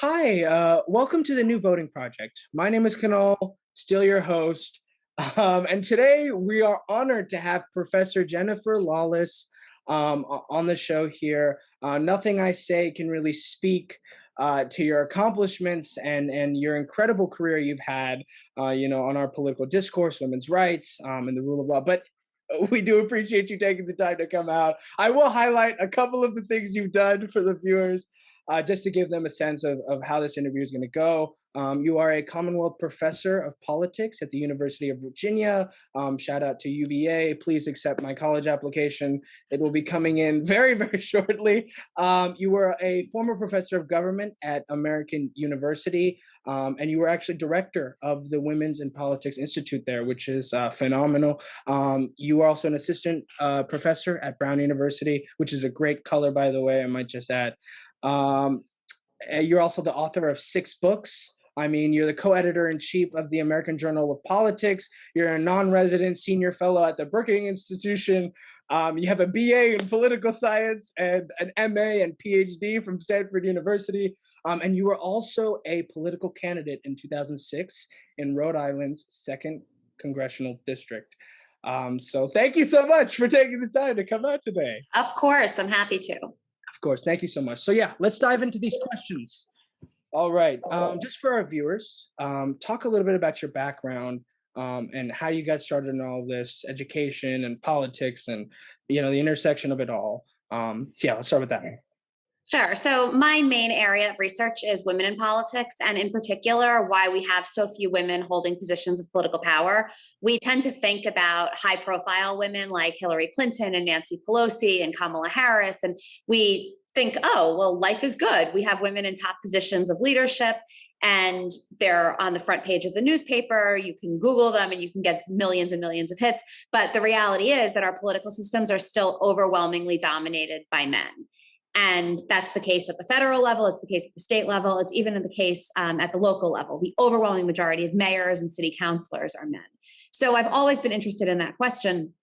Hi, welcome to the New Voting Project. My name is Kanal, still your host. And today we are honored to have Professor Jennifer Lawless on the show here. Nothing I say can really speak to your accomplishments and your incredible career you've had, on our political discourse, women's rights, and the rule of law. But we do appreciate you taking the time to come out. I will highlight a couple of the things you've done for the viewers, just to give them a sense of how this interview is going to go. You are a Commonwealth Professor of Politics at the University of Virginia. Shout out to UVA. Please accept my college application. It will be coming in very, very shortly. You were a former Professor of Government at American University, and you were actually Director of the Women's in Politics Institute there, which is phenomenal. You are also an Assistant Professor at Brown University, which is a great color, by the way, I might just add. You're also the author of 6 books. I mean, you're the co-editor-in-chief of the American Journal of Politics. You're a non-resident senior fellow at the Brookings Institution. You have a BA in political science and an MA and PhD from Stanford University. And you were also a political candidate in 2006 in Rhode Island's 2nd Congressional District. So thank you so much for taking the time to come out today. Of course, I'm happy to. Of course, thank you so much. So yeah, let's dive into these questions. All right, just for our viewers, talk a little bit about your background and how you got started in all this education and politics and, the intersection of it all. So yeah, let's start with that. Sure. So my main area of research is women in politics, and in particular, why we have so few women holding positions of political power. We tend to think about high-profile women like Hillary Clinton and Nancy Pelosi and Kamala Harris, and we think, oh, well, life is good. We have women in top positions of leadership, and they're on the front page of the newspaper. You can Google them and you can get millions and millions of hits. But the reality is that our political systems are still overwhelmingly dominated by men. And that's the case at the federal level. It's the case at the state level. It's even in the case at the local level. The overwhelming majority of mayors and city councilors are men. So I've always been interested in that question.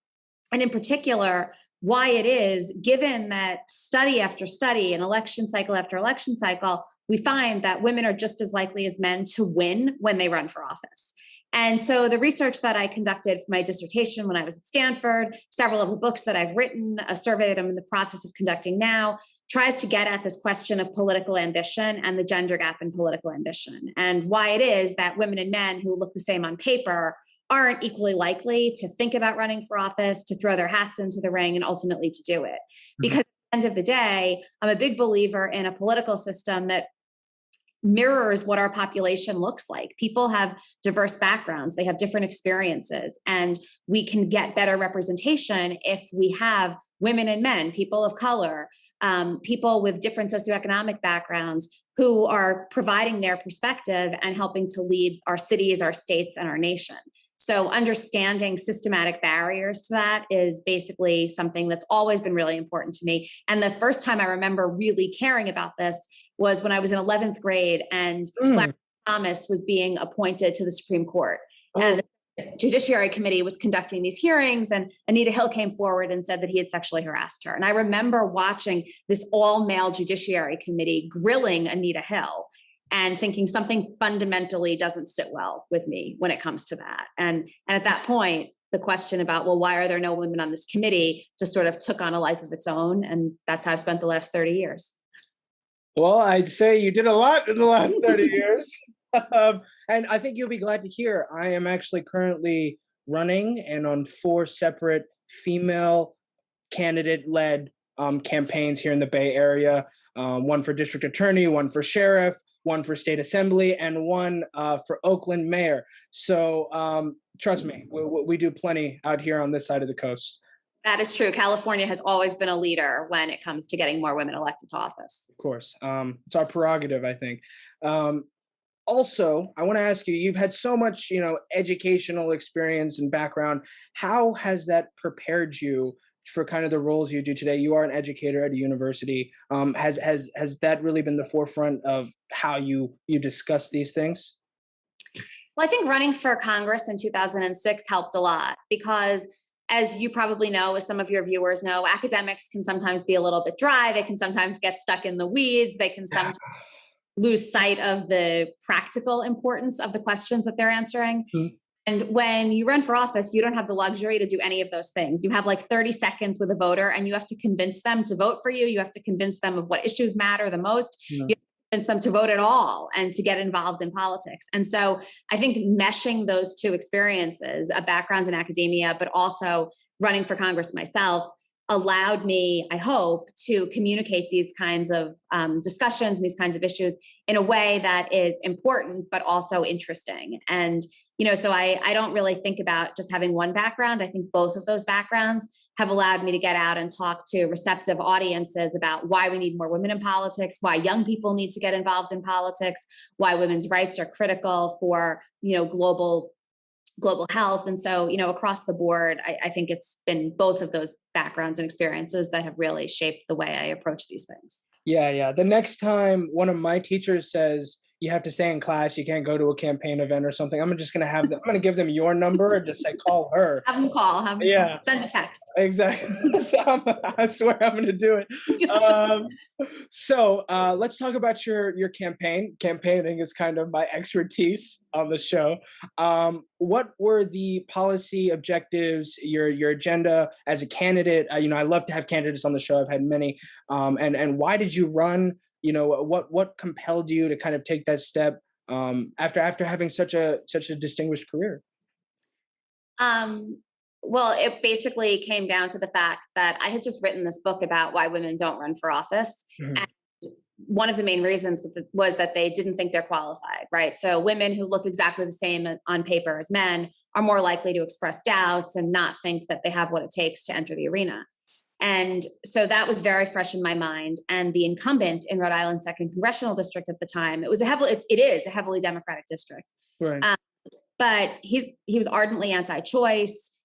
And in particular, why it is, given that study after study and election cycle after election cycle, we find that women are just as likely as men to win when they run for office. And so the research that I conducted for my dissertation when I was at Stanford, several of the books that I've written, a survey that I'm in the process of conducting now, tries to get at this question of political ambition and the gender gap in political ambition, and why it is that women and men who look the same on paper aren't equally likely to think about running for office, to throw their hats into the ring, and ultimately to do it. Because at the end of the day, I'm a big believer in a political system that mirrors what our population looks like. People have diverse backgrounds, they have different experiences, and we can get better representation if we have women and men, people of color, people with different socioeconomic backgrounds who are providing their perspective and helping to lead our cities, our states, and our nation. So understanding systematic barriers to that is basically something that's always been really important to me. And the first time I remember really caring about this was when I was in 11th grade and Clarence Thomas was being appointed to the Supreme Court. And the Judiciary Committee was conducting these hearings, and Anita Hill came forward and said that he had sexually harassed her. And I remember watching this all-male Judiciary Committee grilling Anita Hill and thinking something fundamentally doesn't sit well with me when it comes to that. And at that point, the question about, well, why are there no women on this committee just sort of took on a life of its own. And that's how I've spent the last 30 years. Well, I'd say you did a lot in the last 30 years. And I think you'll be glad to hear I am actually currently running and on 4 separate female candidate-led campaigns here in the Bay Area. One for district attorney, one for sheriff, one for state assembly, and one for Oakland mayor. So trust me, we do plenty out here on this side of the coast. That is true. California has always been a leader when it comes to getting more women elected to office. Of course. It's our prerogative, I think. Also, I want to ask you, you've had so much, educational experience and background. How has that prepared you for kind of the roles you do today? You are an educator at a university. Has that really been the forefront of how you discuss these things? Well, I think running for Congress in 2006 helped a lot because, as you probably know, as some of your viewers know, academics can sometimes be a little bit dry. They can sometimes get stuck in the weeds. They can sometimes lose sight of the practical importance of the questions that they're answering. Mhm. And when you run for office, you don't have the luxury to do any of those things. You have like 30 seconds with a voter, and you have to convince them to vote for you. You have to convince them of what issues matter the most. Yeah. You have to convince them to vote at all and to get involved in politics. And so I think meshing those two experiences, a background in academia, but also running for Congress myself, allowed me, I hope, to communicate these kinds of discussions and these kinds of issues in a way that is important, but also interesting. And, so I don't really think about just having one background. I think both of those backgrounds have allowed me to get out and talk to receptive audiences about why we need more women in politics, why young people need to get involved in politics, why women's rights are critical for, global health. And so, across the board, I think it's been both of those backgrounds and experiences that have really shaped the way I approach these things. Yeah. The next time one of my teachers says you have to stay in class, you can't go to a campaign event or something, I'm just going to I'm going to give them your number and just say, call her. Have them call, send a text. Exactly. So I swear I'm going to do it. So let's talk about your campaign. Campaigning is kind of my expertise on the show. What were the policy objectives, your agenda as a candidate? I love to have candidates on the show. I've had many. And why did you run? What compelled you to kind of take that step after having such a distinguished career? Well, it basically came down to the fact that I had just written this book about why women don't run for office. Mhm. And one of the main reasons was that they didn't think they're qualified, right? So women who look exactly the same on paper as men are more likely to express doubts and not think that they have what it takes to enter the arena. And so that was very fresh in my mind. And the incumbent in Rhode Island's 2nd Congressional District at the time, it is a heavily Democratic district. Right. But he was ardently anti-choice.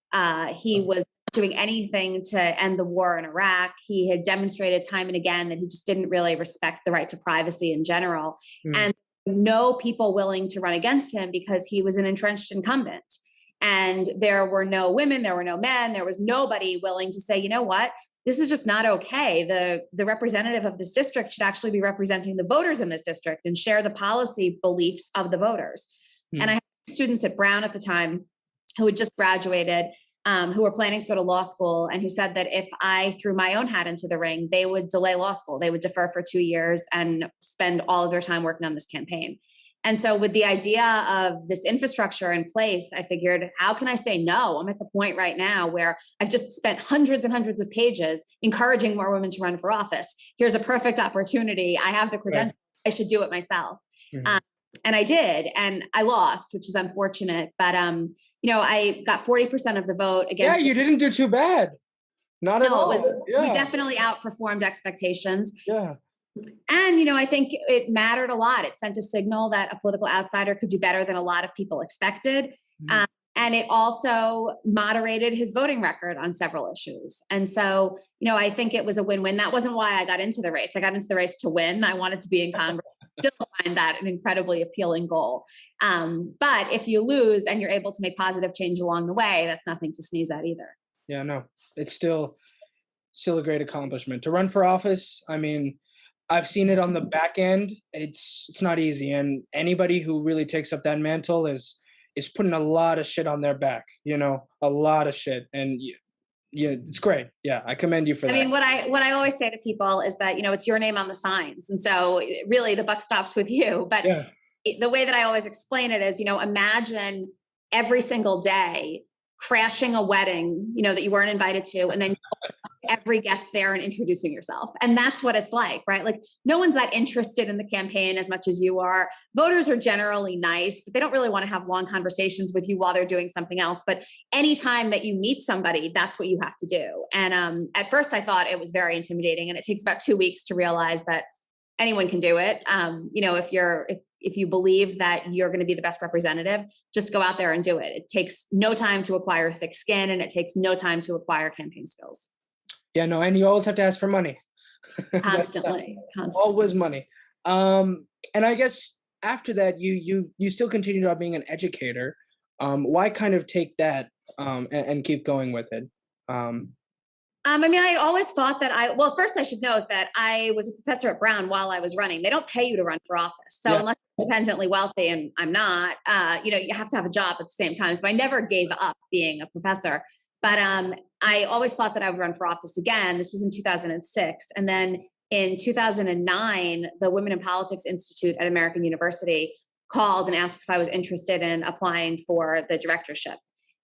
He was doing anything to end the war in Iraq. He had demonstrated time and again that he just didn't really respect the right to privacy in general. And no people willing to run against him because he was an entrenched incumbent. And there were no women, there were no men, there was nobody willing to say, you know what, this is just not okay. The representative of this district should actually be representing the voters in this district and share the policy beliefs of the voters. And I had students at Brown at the time who had just graduated, who were planning to go to law school, and who said that if I threw my own hat into the ring, they would delay law school. They would defer for 2 years and spend all of their time working on this campaign. And so with the idea of this infrastructure in place, I figured, how can I say no? I'm at the point right now where I've just spent hundreds and hundreds of pages encouraging more women to run for office. Here's a perfect opportunity. I have the credentials. Right. I should do it myself. Mm-hmm. And I did, and I lost, which is unfortunate. But, I got 40% of the vote against. Yeah, you didn't do too bad. Not at all. We definitely outperformed expectations. Yeah. And, I think it mattered a lot. It sent a signal that a political outsider could do better than a lot of people expected. Mm-hmm. And it also moderated his voting record on several issues. And so, I think it was a win-win. That wasn't why I got into the race. I got into the race to win. I wanted to be in Congress. Still find that an incredibly appealing goal. But if you lose and you're able to make positive change along the way, that's nothing to sneeze at either. Yeah, no, it's still a great accomplishment. To run for office, I mean, I've seen it on the back end. It's not easy. And anybody who really takes up that mantle is putting a lot of shit on their back, a lot of shit. And yeah, it's great. Yeah, I commend you for that. I mean, what I always say to people is that, it's your name on the signs. And so really the buck stops with you. But the way that I always explain it is, imagine every single day crashing a wedding, that you weren't invited to, and then every guest there and introducing yourself. And that's what it's like, right? Like no one's that interested in the campaign as much as you are. Voters are generally nice, but they don't really want to have long conversations with you while they're doing something else. But anytime that you meet somebody, that's what you have to do. And at first I thought it was very intimidating, and it takes about 2 weeks to realize that anyone can do it. If you believe that you're going to be the best representative, just go out there and do it. It takes no time to acquire thick skin, and it takes no time to acquire campaign skills. Yeah, no, and you always have to ask for money. Constantly. Always money. And I guess after that, you still continued on being an educator. Why kind of take that and keep going with it? I mean, I always thought that well, first I should note that I was a professor at Brown while I was running. They don't pay you to run for office. So Yeah. unless you're independently wealthy, and I'm not, you have to have a job at the same time. So I never gave up being a professor. But I always thought that I would run for office again. This was in 2006. And then in 2009, the Women in Politics Institute at American University called and asked if I was interested in applying for the directorship.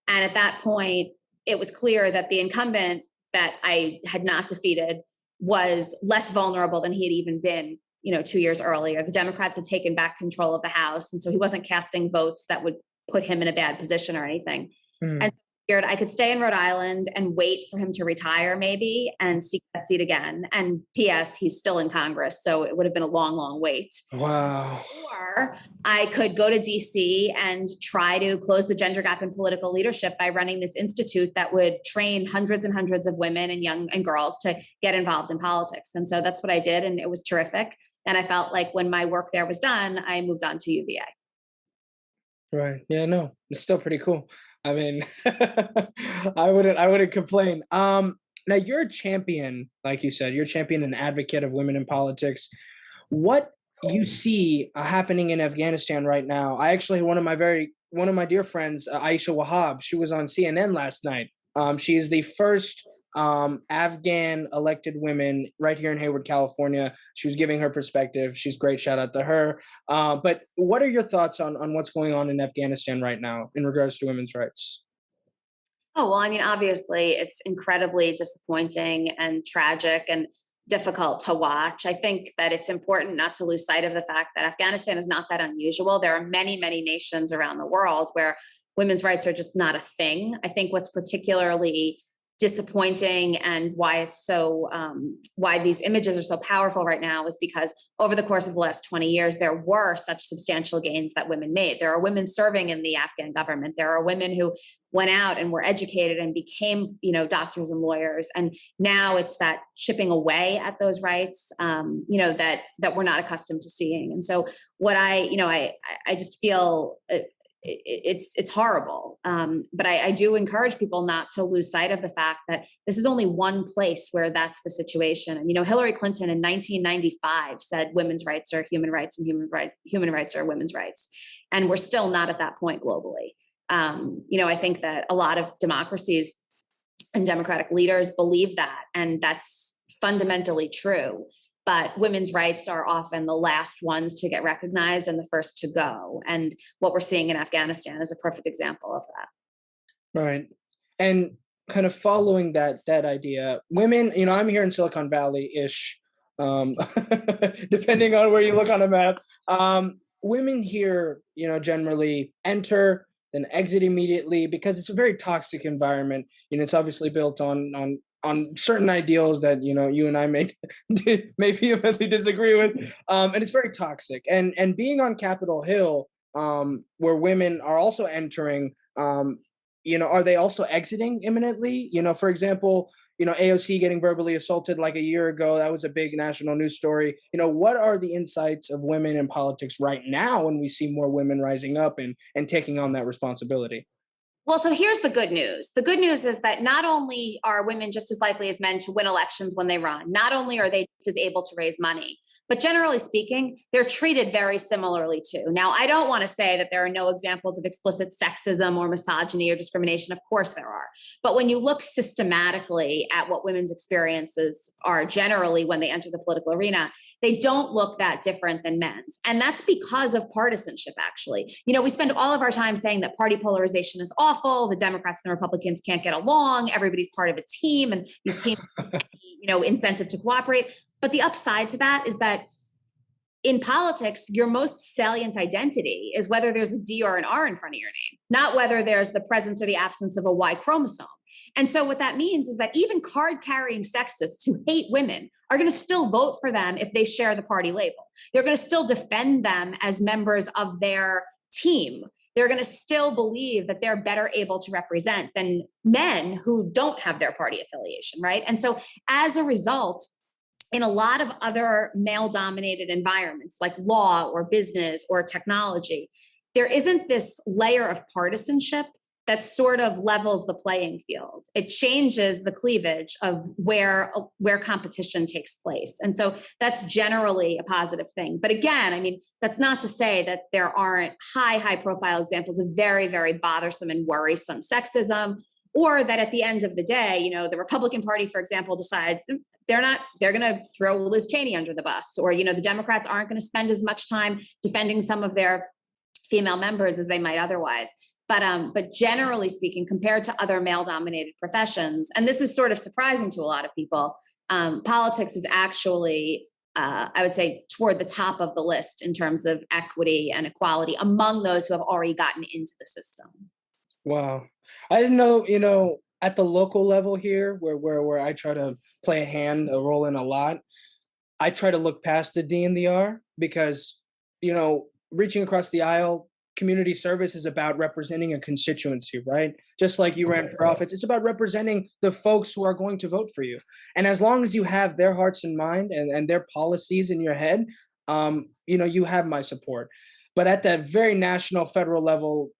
And at that point, it was clear that the incumbent that I had not defeated was less vulnerable than he had even been, 2 years earlier. The Democrats had taken back control of the House, and so he wasn't casting votes that would put him in a bad position or anything. And figured I could stay in Rhode Island and wait for him to retire maybe and seek that seat again. And P.S., he's still in Congress, so it would have been a long, long wait. Wow. Or I could go to DC and try to close the gender gap in political leadership by running this institute that would train hundreds and hundreds of women and young and girls to get involved in politics. And so that's what I did, and it was terrific. And I felt like when my work there was done, I moved on to UVA. Right. Yeah, no, it's still pretty cool. I mean, I wouldn't complain. Now you're a champion, like you said, you're a champion and advocate of women in politics. What you see happening in Afghanistan right now? I actually one of my dear friends, Aisha Wahab. She was on CNN last night. She is the first Afghan elected women right here in Hayward, California. She was giving her perspective. She's great. Shout out to her. But what are your thoughts on what's going on in Afghanistan right now in regards to women's rights? Oh, well, I mean, obviously, it's incredibly disappointing and tragic and difficult to watch. I think that it's important not to lose sight of the fact that Afghanistan is not that unusual. There are many, many nations around the world where women's rights are just not a thing. I think what's particularly disappointing and why it's so why these images are so powerful right now is because over the course of the last 20 years there were such substantial gains that women made. There are women serving in the Afghan government. There are women who went out and were educated and became doctors and lawyers, and now it's that chipping away at those rights that we're not accustomed to seeing. And so what I just feel it's horrible. But I do encourage people not to lose sight of the fact that this is only one place where that's the situation. And, Hillary Clinton in 1995 said women's rights are human rights and human rights are women's rights. And we're still not at that point globally. I think that a lot of democracies and democratic leaders believe that, and that's fundamentally true. But women's rights are often the last ones to get recognized and the first to go. And what we're seeing in Afghanistan is a perfect example of that. Right. And kind of following that idea, women, I'm here in Silicon Valley-ish, depending on where you look on a map. Women here, generally enter, then exit immediately because it's a very toxic environment. It's obviously built on certain ideals that you and I may vehemently disagree with, and it's very toxic. And being on Capitol Hill, where women are also entering, are they also exiting imminently? For example, AOC getting verbally assaulted like a year ago. That was a big national news story. What are the insights of women in politics right now when we see more women rising up and taking on that responsibility? Well, so here's the good news. The good news is that not only are women just as likely as men to win elections when they run, not only are they just as able to raise money, but generally speaking, they're treated very similarly too. Now, I don't want to say that there are no examples of explicit sexism or misogyny or discrimination. Of course there are. But when you look systematically at what women's experiences are generally when they enter the political arena, they don't look that different than men's. And that's because of partisanship, actually. We spend all of our time saying that party polarization is awful. The Democrats and the Republicans can't get along. Everybody's part of a team, and these teams have any, incentive to cooperate. But the upside to that is that in politics, your most salient identity is whether there's a D or an R in front of your name, not whether there's the presence or the absence of a Y chromosome. And so what that means is that even card-carrying sexists who hate women are going to still vote for them if they share the party label. They're going to still defend them as members of their team. They're going to still believe that they're better able to represent than men who don't have their party affiliation, right? And so as a result, in a lot of other male-dominated environments like law or business or technology, there isn't this layer of partisanship that sort of levels the playing field. It changes the cleavage of where competition takes place. And so that's generally a positive thing. But again, I mean, that's not to say that there aren't high profile examples of very, very bothersome and worrisome sexism, or that at the end of the day, you know, the Republican Party, for example, decides they're going to throw Liz Cheney under the bus, or, you know, the Democrats aren't going to spend as much time defending some of their female members as they might otherwise. But generally speaking, compared to other male-dominated professions, and this is sort of surprising to a lot of people, politics is actually, I would say, toward the top of the list in terms of equity and equality among those who have already gotten into the system. Wow. I didn't know, you know, at the local level here, where I try to play a role in a lot, I try to look past the D and the R because, you know, reaching across the aisle, community service is about representing a constituency, right? Just like you ran for office, it's about representing the folks who are going to vote for you. And as long as you have their hearts in mind and their policies in your head, you know, you have my support. But at that very national, federal level,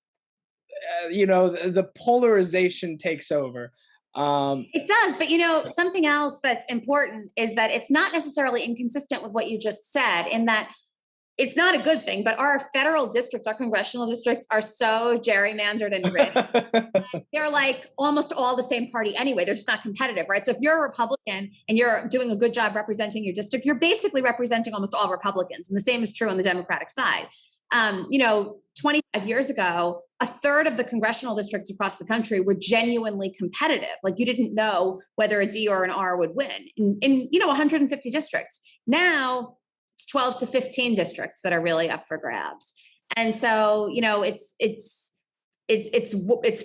you know, the polarization takes over. It does, but you know, something else that's important is that it's not necessarily inconsistent with what you just said, in that it's not a good thing, but our federal districts, our congressional districts are so gerrymandered and rigged. They're like almost all the same party anyway. They're just not competitive, right? So if you're a Republican and you're doing a good job representing your district, you're basically representing almost all Republicans. And the same is true on the Democratic side. You know, 25 years ago, a third of the congressional districts across the country were genuinely competitive. Like you didn't know whether a D or an R would win in you know, 150 districts. Now it's 12 to 15 districts that are really up for grabs. And so, you know, it's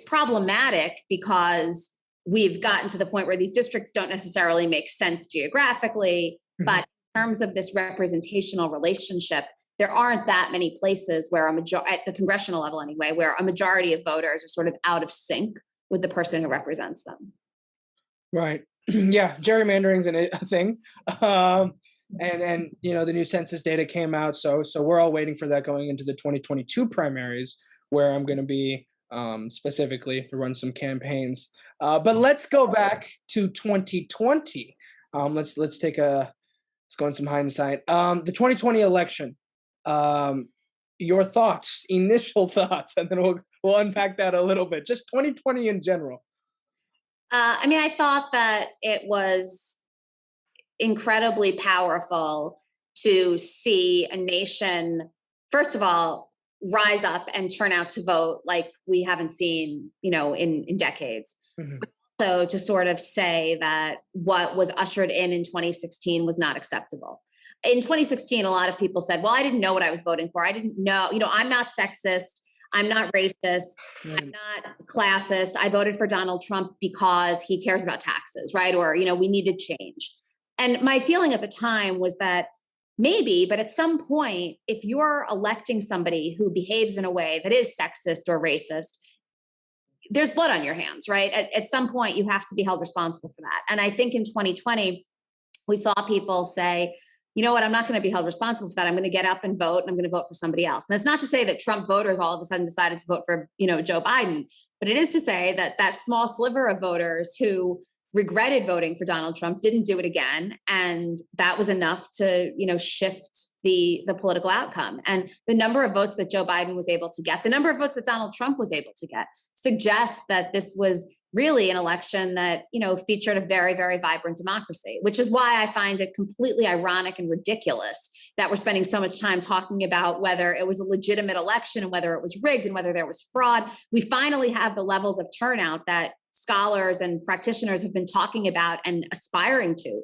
problematic because we've gotten to the point where these districts don't necessarily make sense geographically, but in terms of this representational relationship, there aren't that many places where at the congressional level anyway, where a majority of voters are sort of out of sync with the person who represents them. Right. Yeah, gerrymandering's a thing. And you know, the new census data came out, so we're all waiting for that going into the 2022 primaries, where I'm going to be specifically to run some campaigns. But let's go back to 2020. Let's go in some hindsight. The 2020 election. Your thoughts, initial thoughts, and then we'll unpack that a little bit. Just 2020 in general. I mean, I thought that it was incredibly powerful to see a nation, first of all, rise up and turn out to vote like we haven't seen, you know, in decades. So to sort of say that what was ushered in 2016 was not acceptable. In 2016, a lot of people said, well, I didn't know what I was voting for. I didn't know, you know, I'm not sexist. I'm not racist. I'm not classist. I voted for Donald Trump because he cares about taxes, right? Or, you know, we needed change. And my feeling at the time was that maybe, but at some point, if you're electing somebody who behaves in a way that is sexist or racist, there's blood on your hands, right? At some point, you have to be held responsible for that. And I think in 2020, we saw people say, you know what, I'm not going to be held responsible for that. I'm going to get up and vote, and I'm going to vote for somebody else. And that's not to say that Trump voters all of a sudden decided to vote for, you know, Joe Biden, but it is to say that that small sliver of voters who regretted voting for Donald Trump didn't do it again. And that was enough to, you know, shift the political outcome. And the number of votes that Joe Biden was able to get, the number of votes that Donald Trump was able to get, suggests that this was really an election that, you know, featured a very, very vibrant democracy, which is why I find it completely ironic and ridiculous that we're spending so much time talking about whether it was a legitimate election and whether it was rigged and whether there was fraud. We finally have the levels of turnout that scholars and practitioners have been talking about and aspiring to.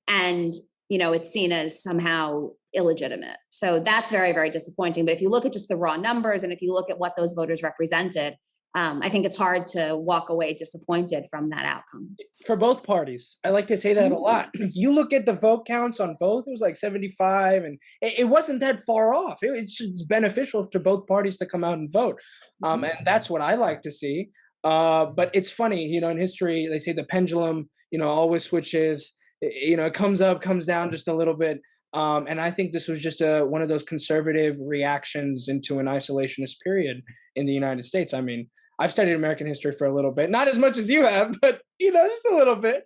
And, you know, it's seen as somehow illegitimate. So that's very, very disappointing. But if you look at just the raw numbers and if you look at what those voters represented, I think it's hard to walk away disappointed from that outcome. For both parties. I like to say that a lot. You look at the vote counts on both, it was like 75, and it wasn't that far off. It's beneficial to both parties to come out and vote. And that's what I like to see. But it's funny, you know, in history, they say the pendulum, you know, always switches, you know, it comes up, comes down just a little bit. And I think this was just one of those conservative reactions into an isolationist period in the United States. I mean, I've studied American history for a little bit, not as much as you have, but just a little bit.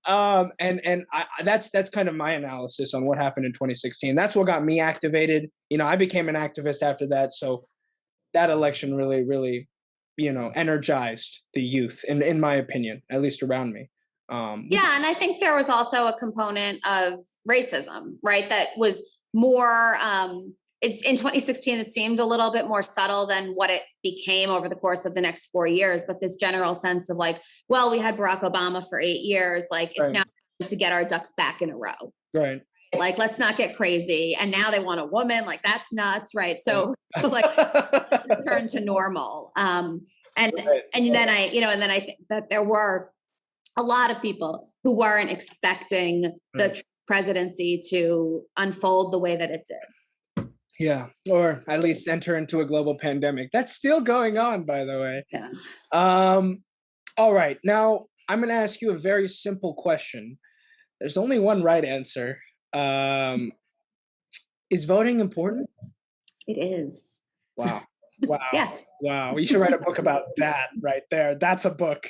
That's kind of my analysis on what happened in 2016. That's what got me activated. I became an activist after that. So that election really, really, energized the youth, in my opinion, at least around me. Yeah, and I think there was also a component of racism, right? That was more. In 2016, it seemed a little bit more subtle than what it became over the course of the next 4 years. But this general sense of like, well, we had Barack Obama for 8 years, like it's now time to get our ducks back in a row. Right. Like, let's not get crazy. And now they want a woman. Like, that's nuts, right? So, like, return to normal. And then I think that there were a lot of people who weren't expecting the presidency to unfold the way that it did. Yeah, or at least enter into a global pandemic. That's still going on, by the way. Yeah. All right. Now, I'm going to ask you a very simple question. There's only one right answer. Is voting important? It is. Wow. Yes. Wow. You should write a book about that right there. That's a book.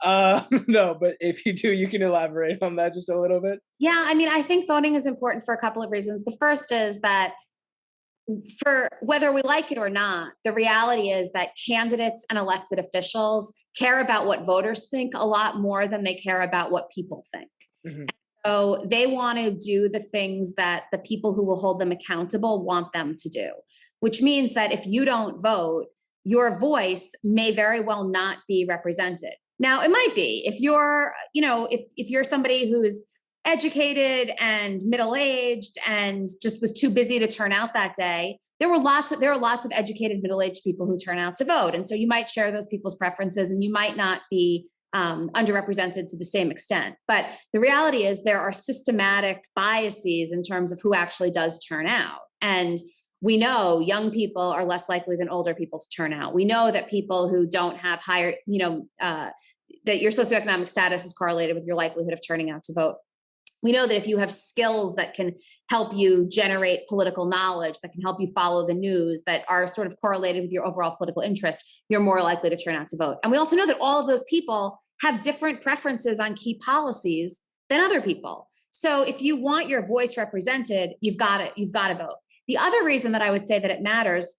No, but if you do, you can elaborate on that just a little bit. Yeah. I mean, I think voting is important for a couple of reasons. The first is that for whether we like it or not, the reality is that candidates and elected officials care about what voters think a lot more than they care about what people think. Mm-hmm. So they want to do the things that the people who will hold them accountable want them to do, which means that if you don't vote, your voice may very well not be represented. Now, it might be if you're, if you're somebody who's educated and middle-aged and just was too busy to turn out that day. There are lots of educated middle-aged people who turn out to vote. And so you might share those people's preferences and you might not be underrepresented to the same extent. But the reality is there are systematic biases in terms of who actually does turn out. And we know young people are less likely than older people to turn out. We know that people who don't have higher, that your socioeconomic status is correlated with your likelihood of turning out to vote. We know that if you have skills that can help you generate political knowledge, that can help you follow the news, that are sort of correlated with your overall political interest, you're more likely to turn out to vote. And we also know that all of those people have different preferences on key policies than other people. So if you want your voice represented, you've got to vote. The other reason that I would say that it matters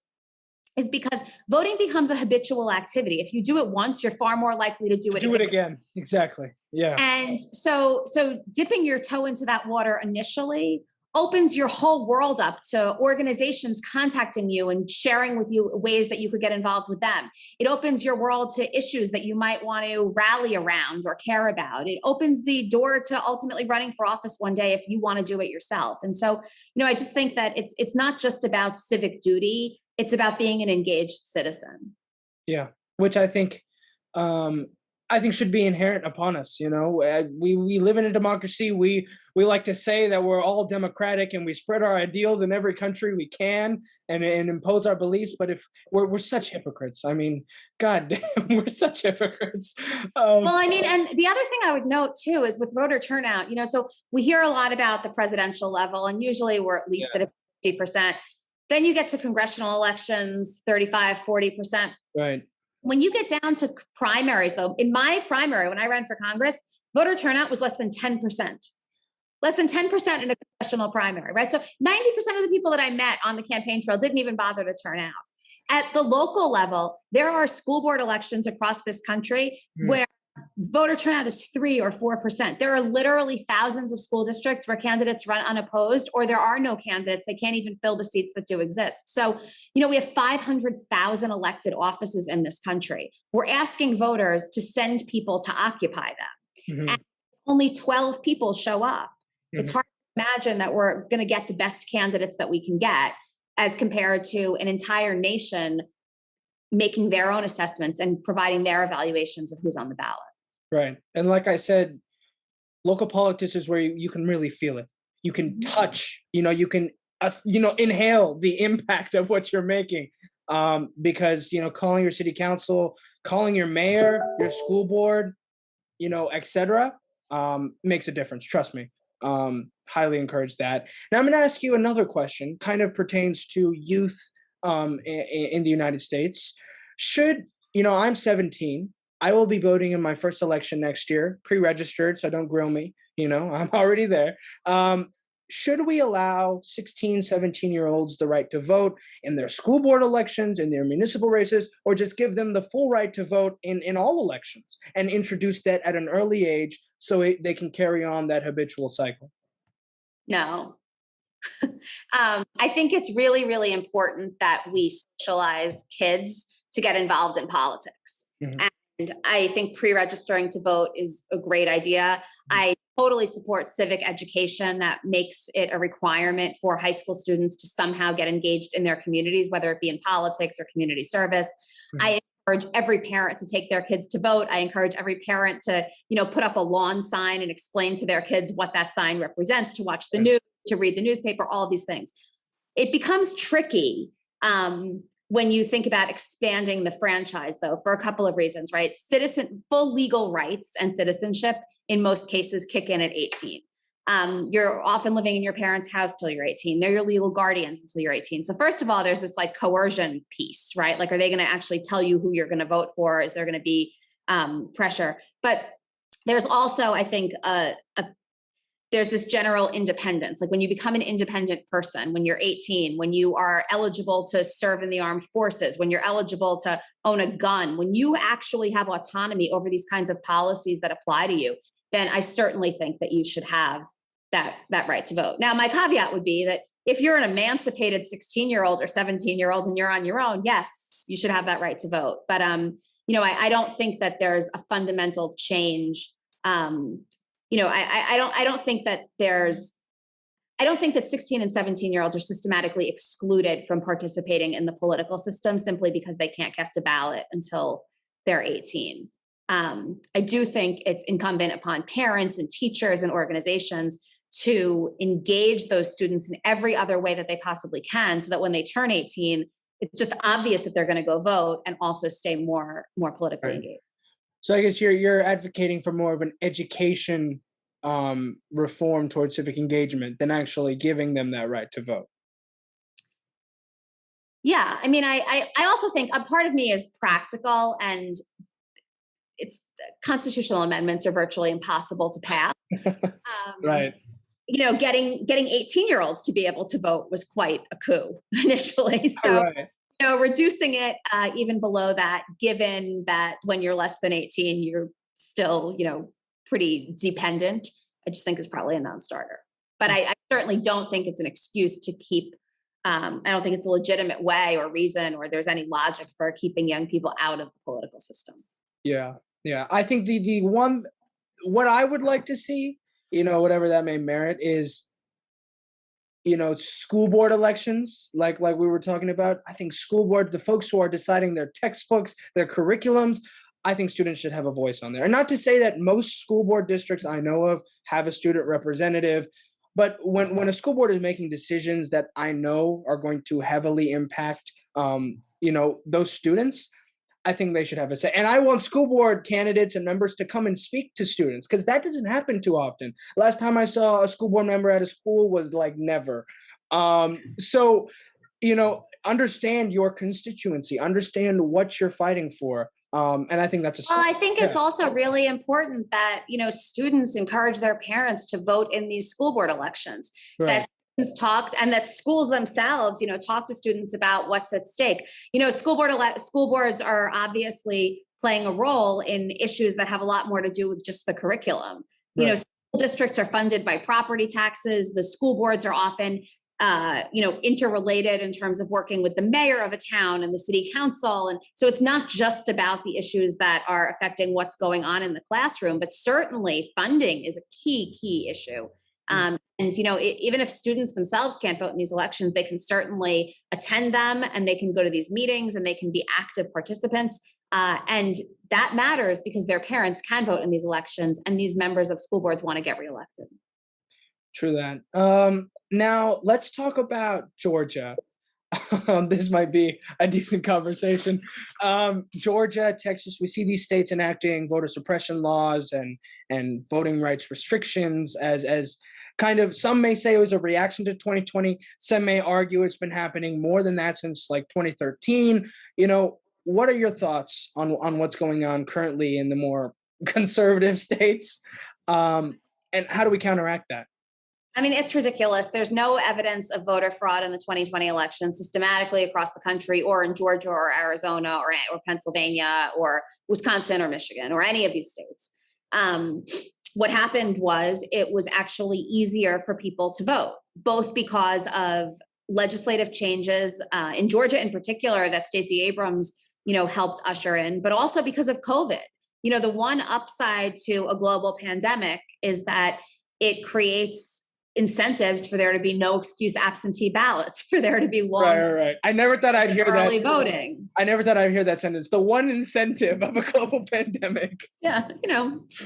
is because voting becomes a habitual activity. If you do it once, you're far more likely to do it again. Exactly. Yeah. And so dipping your toe into that water initially opens your whole world up to organizations contacting you and sharing with you ways that you could get involved with them. It opens your world to issues that you might want to rally around or care about. It opens the door to ultimately running for office one day if you want to do it yourself. And so, I just think that it's not just about civic duty. It's about being an engaged citizen. Yeah, which I think should be inherent upon us. We live in a democracy. We like to say that we're all democratic and we spread our ideals in every country we can and impose our beliefs. But if we're such hypocrites, I mean, God damn, we're such hypocrites. And the other thing I would note too is with voter turnout. So we hear a lot about the presidential level, and usually we're at least at 50%. Then you get to congressional elections, 35, 40%. Right. When you get down to primaries, though, in my primary, when I ran for Congress, voter turnout was less than 10%. Less than 10% in a congressional primary, right? So 90% of the people that I met on the campaign trail didn't even bother to turn out. At the local level, there are school board elections across this country where voter turnout is 3 or 4%. There are literally thousands of school districts where candidates run unopposed, or there are no candidates. They can't even fill the seats that do exist. So, we have 500,000 elected offices in this country. We're asking voters to send people to occupy them. Mm-hmm. And only 12 people show up. Mm-hmm. It's hard to imagine that we're going to get the best candidates that we can get as compared to an entire nation making their own assessments and providing their evaluations of who's on the ballot. Right. And like I said, local politics is where you can really feel it. You can touch, you can, inhale the impact of what you're making. Because, calling your city council, calling your mayor, your school board, et cetera, makes a difference. Trust me. Highly encourage that. Now I'm going to ask you another question, kind of pertains to youth in the United States. Should I'm 17. I will be voting in my first election next year, pre-registered, so don't grill me. I'm already there. Should we allow 16, 17-year-olds the right to vote in their school board elections, in their municipal races, or just give them the full right to vote in all elections and introduce that at an early age so they can carry on that habitual cycle? No. I think it's really, really important that we socialize kids to get involved in politics. Mhm. And I think pre-registering to vote is a great idea. I totally support civic education that makes it a requirement for high school students to somehow get engaged in their communities, whether it be in politics or community service. Mhm. I encourage every parent to take their kids to vote. I encourage every parent to, put up a lawn sign and explain to their kids what that sign represents, to watch the news, to read the newspaper, all of these things. It becomes tricky when you think about expanding the franchise, though, for a couple of reasons, right? Full legal rights and citizenship in most cases kick in at 18. You're often living in your parents' house till you're 18. They're your legal guardians until you're 18. So first of all, there's this like coercion piece, right? Like, are they going to actually tell you who you're going to vote for? Is there going to be pressure? But there's also, I think, there's this general independence. Like when you become an independent person, when you're 18, when you are eligible to serve in the armed forces, when you're eligible to own a gun, when you actually have autonomy over these kinds of policies that apply to you, then I certainly think that you should have that right to vote. Now, my caveat would be that if you're an emancipated 16-year-old or 17-year-old and you're on your own, yes, you should have that right to vote. But I don't think that there's a fundamental change. I don't think that 16 and 17-year-olds are systematically excluded from participating in the political system simply because they can't cast a ballot until they're 18. I do think it's incumbent upon parents and teachers and organizations to engage those students in every other way that they possibly can, so that when they turn 18, it's just obvious that they're going to go vote and also stay more politically engaged. So I guess you're advocating for more of an education reform towards civic engagement than actually giving them that right to vote. Yeah, I mean, I also think a part of me is practical, and it's constitutional amendments are virtually impossible to pass. Right. Getting 18-year-olds to be able to vote was quite a coup initially. So, Right. reducing it even below that, given that when you're less than 18, you're still, pretty dependent, I just think is probably a non-starter. But I certainly don't think it's an excuse to keep, I don't think it's a legitimate way or reason, or there's any logic for keeping young people out of the political system. Yeah. Yeah. I think the one, what I would like to see, whatever that may merit, is school board elections, like we were talking about. I think school board, the folks who are deciding their textbooks, their curriculums, I think students should have a voice on there. And not to say that most school board districts I know of have a student representative, but when a school board is making decisions that I know are going to heavily impact, those students, I think they should have a say. And I want school board candidates and members to come and speak to students, because that doesn't happen too often. Last time I saw a school board member at a school was like never. So, understand your constituency, understand what you're fighting for. And I think that's Well, I think it's also really important that, students encourage their parents to vote in these school board elections. Right. That students talked, and that schools themselves, talk to students about what's at stake. School boards are obviously playing a role in issues that have a lot more to do with just the curriculum. Right. School districts are funded by property taxes. The school boards are often interrelated in terms of working with the mayor of a town and the city council. And so it's not just about the issues that are affecting what's going on in the classroom, but certainly funding is a key issue. And, even if students themselves can't vote in these elections, they can certainly attend them, and they can go to these meetings, and they can be active participants. And that matters because their parents can vote in these elections, and these members of school boards want to get reelected. True that. Now let's talk about Georgia. This might be a decent conversation. Georgia, Texas, we see these states enacting voter suppression laws and voting rights restrictions as kind of, some may say it was a reaction to 2020. Some may argue it's been happening more than that since like 2013. what are your thoughts on what's going on currently in the more conservative states? And how do we counteract that? I mean, it's ridiculous. There's no evidence of voter fraud in the 2020 election systematically across the country, or in Georgia or Arizona or Pennsylvania or Wisconsin or Michigan or any of these states. What happened was it was actually easier for people to vote, both because of legislative changes in Georgia in particular that Stacey Abrams, helped usher in, but also because of COVID. The one upside to a global pandemic is that it creates incentives for there to be no excuse absentee ballots, for there to be long right. I never thought I'd hear early that voting. I never thought I'd hear that sentence. The one incentive of a global pandemic. Yeah,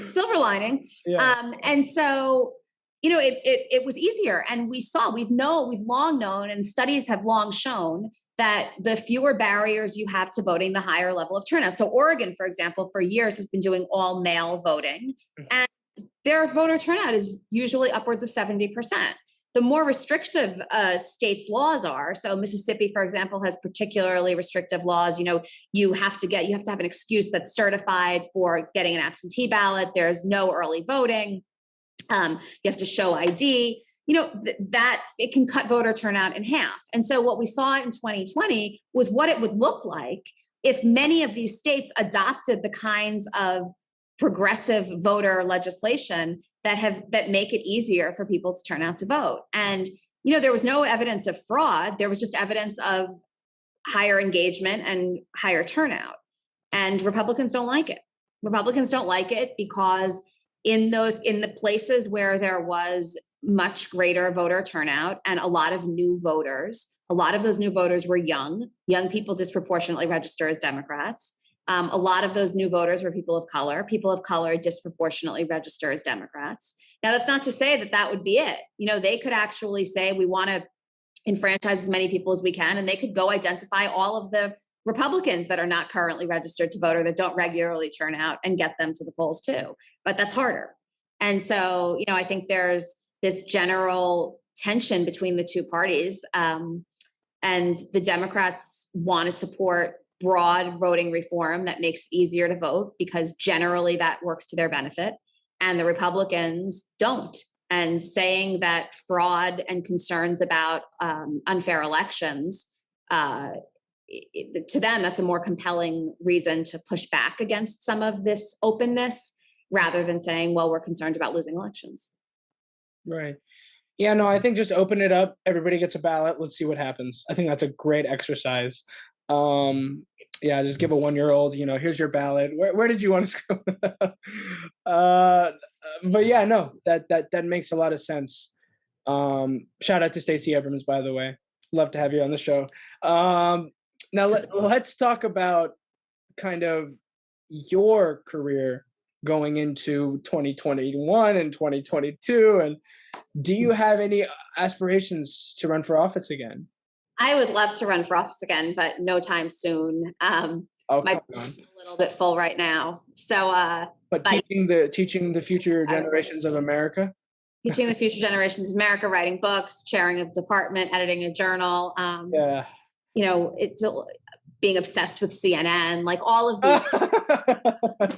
silver lining. Yeah. And so, it was easier, and we've long known, and studies have long shown that the fewer barriers you have to voting, the higher level of turnout. So Oregon, for example, for years has been doing all mail voting, and their voter turnout is usually upwards of 70%. The more restrictive states' laws are, so Mississippi, for example, has particularly restrictive laws. You have to have an excuse that's certified for getting an absentee ballot. There's no early voting. You have to show ID. That it can cut voter turnout in half. And so what we saw in 2020 was what it would look like if many of these states adopted the kinds of progressive voter legislation that make it easier for people to turn out to vote. And, there was no evidence of fraud. There was just evidence of higher engagement and higher turnout. And Republicans don't like it. Republicans don't like it because in the places where there was much greater voter turnout and a lot of new voters, a lot of those new voters were young people disproportionately register as Democrats. A lot of those new voters were people of color disproportionately register as Democrats. Now, that's not to say that would be it. They could actually say, we want to enfranchise as many people as we can, and they could go identify all of the Republicans that are not currently registered to vote or that don't regularly turn out and get them to the polls too. But that's harder. And so, I think there's this general tension between the two parties. And the Democrats want to support broad voting reform that makes it easier to vote because generally that works to their benefit. And the Republicans don't. And saying that fraud and concerns about unfair elections, to them, that's a more compelling reason to push back against some of this openness rather than saying, well, we're concerned about losing elections. Right. Yeah, no, I think just open it up. Everybody gets a ballot. Let's see what happens. I think that's a great exercise. Just give a 1-year-old, here's your ballot. Where did you want to screw? But yeah, no, that makes a lot of sense. Shout out to Stacey Abrams, by the way. Love to have you on the show. Now let's talk about kind of your career going into 2021 and 2022. And do you have any aspirations to run for office again? I would love to run for office again, but no time soon. My plate's a little bit full right now. So, but teaching the future generations of America. Teaching the future generations of America, writing books, chairing a department, editing a journal. It's being obsessed with CNN, like all of these.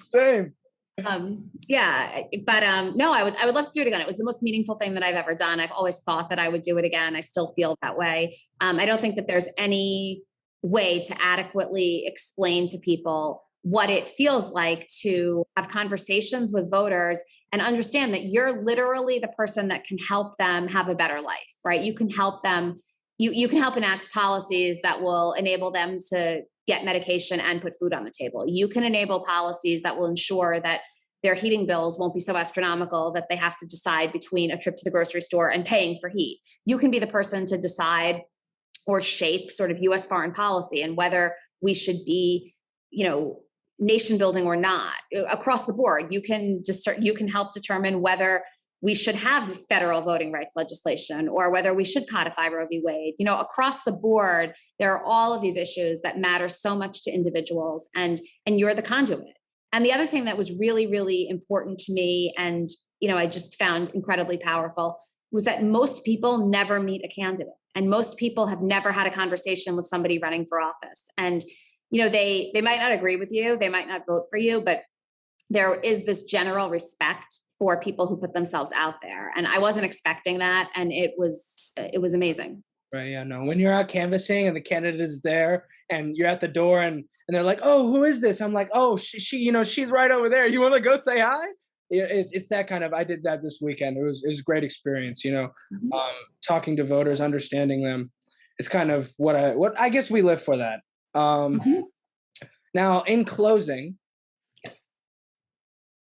Same. No, I would love to do it again. It was the most meaningful thing that I've ever done. I've always thought that I would do it again. I still feel that way. I don't think that there's any way to adequately explain to people what it feels like to have conversations with voters and understand that you're literally the person that can help them have a better life, right? You can help them. You can help enact policies that will enable them to get medication and put food on the table. You can enable policies that will ensure that their heating bills won't be so astronomical that they have to decide between a trip to the grocery store and paying for heat. You can be the person to decide or shape sort of US foreign policy and whether we should be, nation building or not across the board. You can help determine whether we should have federal voting rights legislation or whether we should codify Roe v. Wade. Across the board, there are all of these issues that matter so much to individuals, and you're the conduit. And the other thing that was really, really important to me, and I just found incredibly powerful, was that most people never meet a candidate, and most people have never had a conversation with somebody running for office. And they might not agree with you, they might not vote for you, but there is this general respect for people who put themselves out there. And I wasn't expecting that. And it was amazing. Right. Yeah. No. When you're out canvassing and the candidate is there, and you're at the door, and they're like, "Oh, who is this?" I'm like, "Oh, she she's right over there. You want to go say hi?" It's that kind of. I did that this weekend. It was a great experience. Mhm. Talking to voters, understanding them. It's kind of what I guess we live for that. Mhm. Now, in closing, Yes.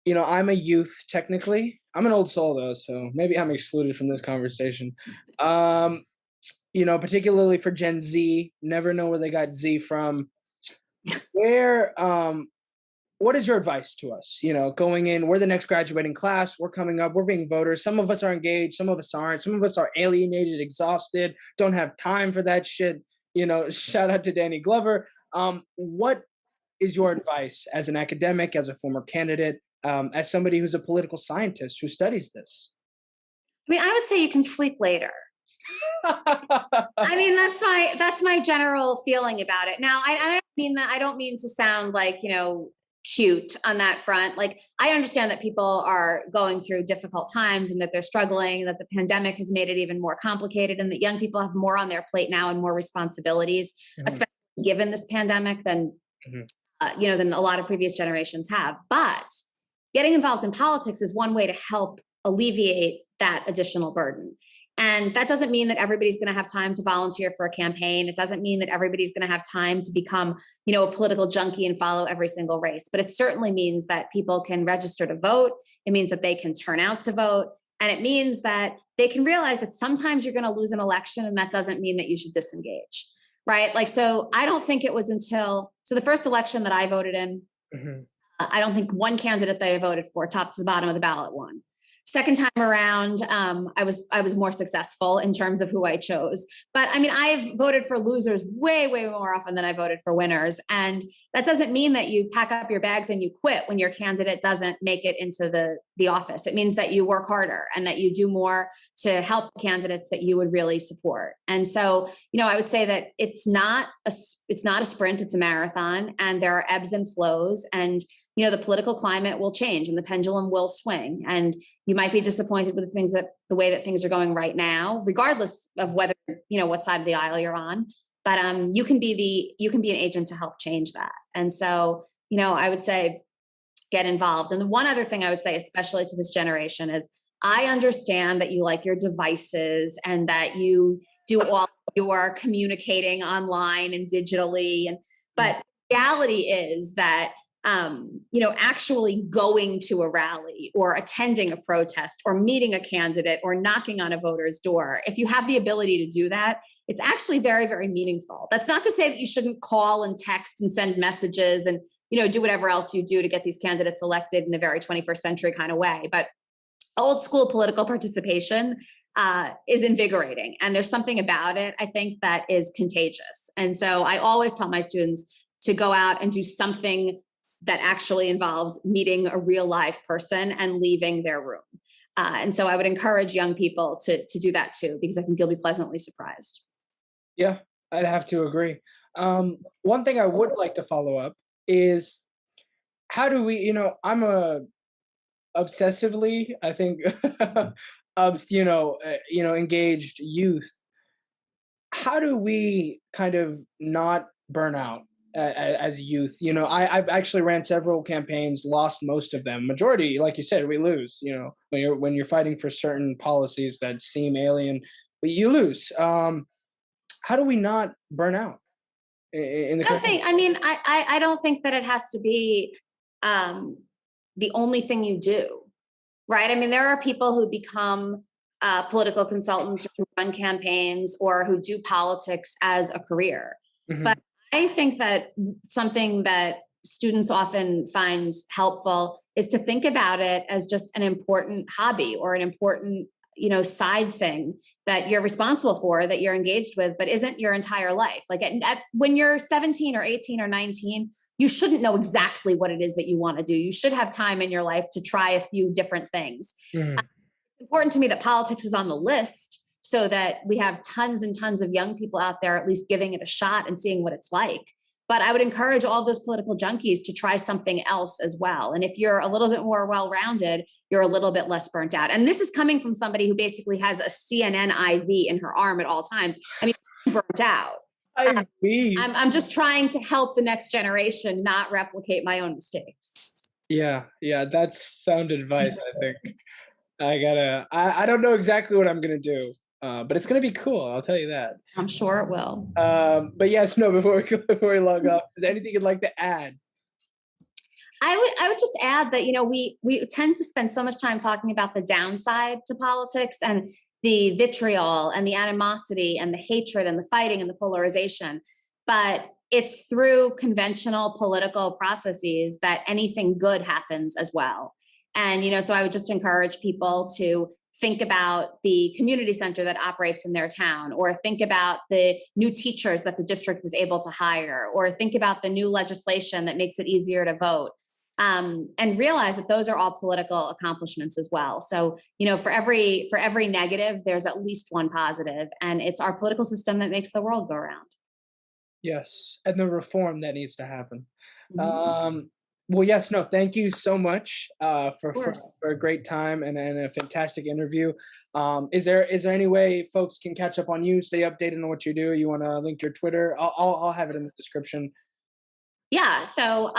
I'm a youth technically. I'm an old soul though, so maybe I'm excluded from this conversation. Particularly for Gen Z, never know where they got Z from. Where, what is your advice to us? Going in, we're the next graduating class, we're coming up, we're being voters. Some of us are engaged, some of us aren't. Some of us are alienated, exhausted, don't have time for that shit. Shout out to Danny Glover. What is your advice as an academic, as a former candidate, as somebody who's a political scientist who studies this? I mean, I would say you can sleep later. I mean, that's my general feeling about it. Now, I don't mean that. I don't mean to sound like cute on that front. Like, I understand that people are going through difficult times and that they're struggling, and that the pandemic has made it even more complicated, and that young people have more on their plate now and more responsibilities, especially given this pandemic than than a lot of previous generations have. But getting involved in politics is one way to help alleviate that additional burden. And that doesn't mean that everybody's going to have time to volunteer for a campaign. It doesn't mean that everybody's going to have time to become, a political junkie and follow every single race. But it certainly means that people can register to vote. It means that they can turn out to vote. And it means that they can realize that sometimes you're going to lose an election, and that doesn't mean that you should disengage. Right? Like, so I don't think it was until the first election that I voted in, I don't think one candidate that I voted for, top to the bottom of the ballot, won. Second time around, I was more successful in terms of who I chose. But I mean, I've voted for losers way, way more often than I voted for winners. And that doesn't mean that you pack up your bags and you quit when your candidate doesn't make it into the office. It means that you work harder and that you do more to help candidates that you would really support. And so, I would say that it's not a sprint, it's a marathon, and there are ebbs and flows, and the political climate will change and the pendulum will swing, and you might be disappointed with the way that things are going right now, regardless of whether, what side of the aisle you're on. But you can be an agent to help change that. And so, I would say get involved. And the one other thing I would say, especially to this generation, is I understand that you like your devices and that you do all your communicating online and digitally. But reality is that actually going to a rally or attending a protest or meeting a candidate or knocking on a voter's door, if you have the ability to do that, it's actually very, very meaningful. That's not to say that you shouldn't call and text and send messages and, do whatever else you do to get these candidates elected in a very 21st century kind of way. But old school political participation is invigorating. And there's something about it, I think, that is contagious. And so I always tell my students to go out and do something that actually involves meeting a real live person and leaving their room. And so I would encourage young people to do that too, because I think you'll be pleasantly surprised. Yeah, I'd have to agree. One thing I would like to follow up is, how do we, I'm obsessively, I think, engaged youth. How do we kind of not burn out as youth? I've actually ran several campaigns, lost most of them. Majority, like you said, we lose. When you're fighting for certain policies that seem alien, but you lose. How do we not burn out? I don't think that it has to be the only thing you do, right? I mean, there are people who become political consultants, or who run campaigns, or who do politics as a career. But I think that something that students often find helpful is to think about it as just an important hobby or an important, side thing that you're responsible for, that you're engaged with, but isn't your entire life. Like when you're 17 or 18 or 19, you shouldn't know exactly what it is that you want to do. You should have time in your life to try a few different things. It's important to me that politics is on the list, so that we have tons and tons of young people out there at least giving it a shot and seeing what it's like. But I would encourage all those political junkies to try something else as well. And if you're a little bit more well-rounded, you're a little bit less burnt out. And this is coming from somebody who basically has a CNN IV in her arm at all times. I mean, I'm burnt out. I'm just trying to help the next generation not replicate my own mistakes. Yeah, that's sound advice, I think. I don't know exactly what I'm gonna do, but it's gonna be cool, I'll tell you that. I'm sure it will. But yes, no, before we log off, is there anything you'd like to add? I would just add that, we tend to spend so much time talking about the downside to politics and the vitriol and the animosity and the hatred and the fighting and the polarization. But it's through conventional political processes that anything good happens as well. And, so I would just encourage people to think about the community center that operates in their town, or think about the new teachers that the district was able to hire, or think about the new legislation that makes it easier to vote. And realize that those are all political accomplishments as well. So, for every negative, there's at least one positive, and it's our political system that makes the world go round. Yes, and the reform that needs to happen. Well, yes, no, thank you so much for a great time and a fantastic interview. Is there any way folks can catch up on you, stay updated on what you do? You want to link your Twitter? I'll have it in the description. Yeah, so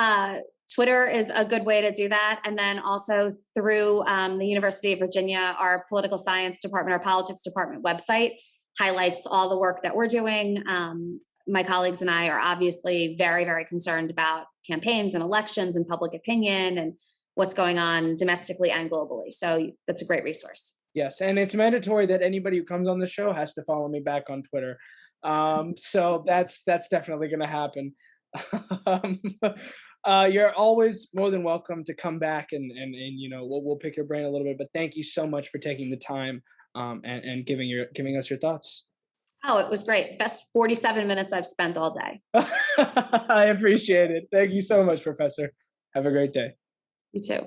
Twitter is a good way to do that. And then also through the University of Virginia, our political science department, our politics department website highlights all the work that we're doing. My colleagues and I are obviously very, very concerned about campaigns and elections and public opinion and what's going on domestically and globally. So that's a great resource. Yes, and it's mandatory that anybody who comes on the show has to follow me back on Twitter. So that's definitely going to happen. You're always more than welcome to come back and we'll pick your brain a little bit. But thank you so much for taking the time and giving us your thoughts. Oh, it was great. Best 47 minutes I've spent all day. I appreciate it. Thank you so much, Professor. Have a great day. You too.